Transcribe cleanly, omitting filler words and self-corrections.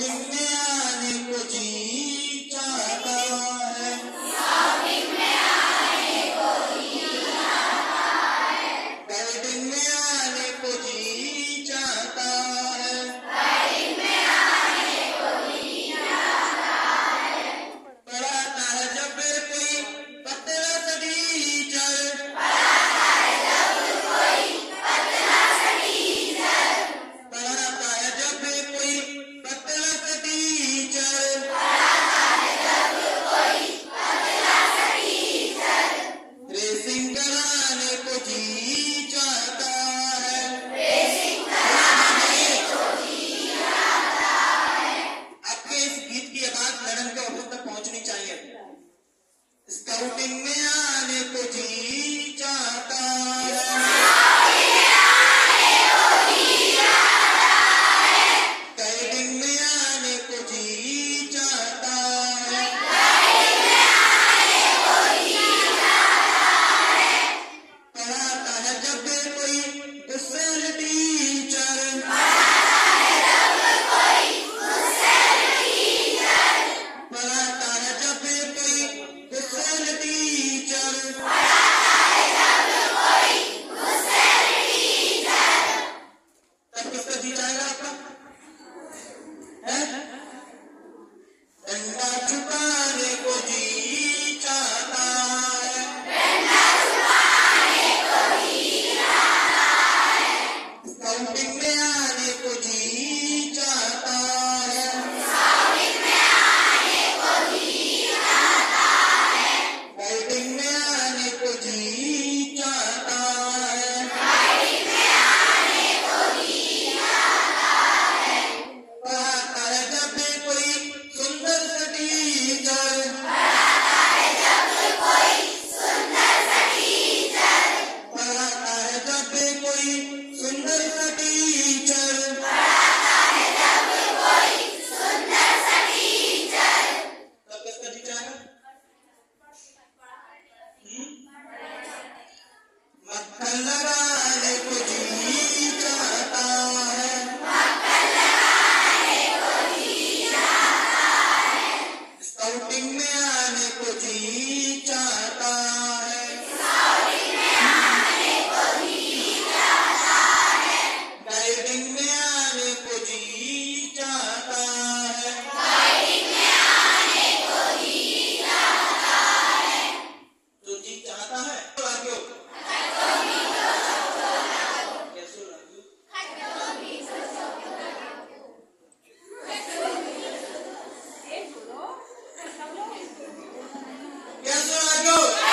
Scouting में आने को जी चाहता है। स्काउटिंग में आने को जी चाहता है। गाइडिंग में आने को जी चाहता है। गाइडिंग में आने को जी चाहता है। पढ़ाता है जब कोई पतला सा टीचर। पढ़ाता है जब कोई पतला सा टीचर। पढ़ाता है जब कोई पतला सा टीचर। पढ़ाता है जब कोई पतला सा टीचर। रेसिंग कराने को जी चाहता है। रेसिंग कराने को जी चाहता है। आपके इस गीत की आवाज मैडम के ऑफिस तक पहुंचनी चाहिए। स्काउटिंग में आने को जी चाहता है। स्काउटिंग में आने को जी चाहता है। गाइडिंग में आने को जी चाहता है। गाइडिंग में आने को जी चाहता है। पढ़ाता है जब कोई गुस्सैल टीचर। पढ़ाता है जब कोई गुस्सैल टीचर। पढ़ाता है जब कोई गुस्सैल टीचर। पढ़ाता है जब कोई गुस्सैल टीचर। तब किसका जी चाहेगा आपका? है? डंडा छुपाने को जी चाहता है। डंडा छुपाने को जी चाहता है। स्काउटिंग में आने को जी चाहता है। स्काउटिंग में आने को जी चाहता है। गाइडिंग में आने को जी चाहता है। गाइडिंग में आने को जी चाहता है। पढ़ाता है जब कोई सुंदर सा टीचर। पढ़ाता है जब कोई सुंदर सा टीचर। पढ़ाता है जब कोई सुंदर सा टीचर। पढ़ाता है जब कोई सुंदर सा टीचर। तब किसका जी चाहेगा? मक्खन लगाने को जी चाहता है। मक्खन लगाने को जी चाहता है। स्काउटिंग में आने को जी चाहता है। स्काउटिंग में आने को जी चाहता है। गाइडिंग में आने को जी चाहता है। गाइडिंग में आने को जी चाहता है। जो जी चाहता है तो आगे हो। कैसे हो आगे? कैसे हो आगे हो?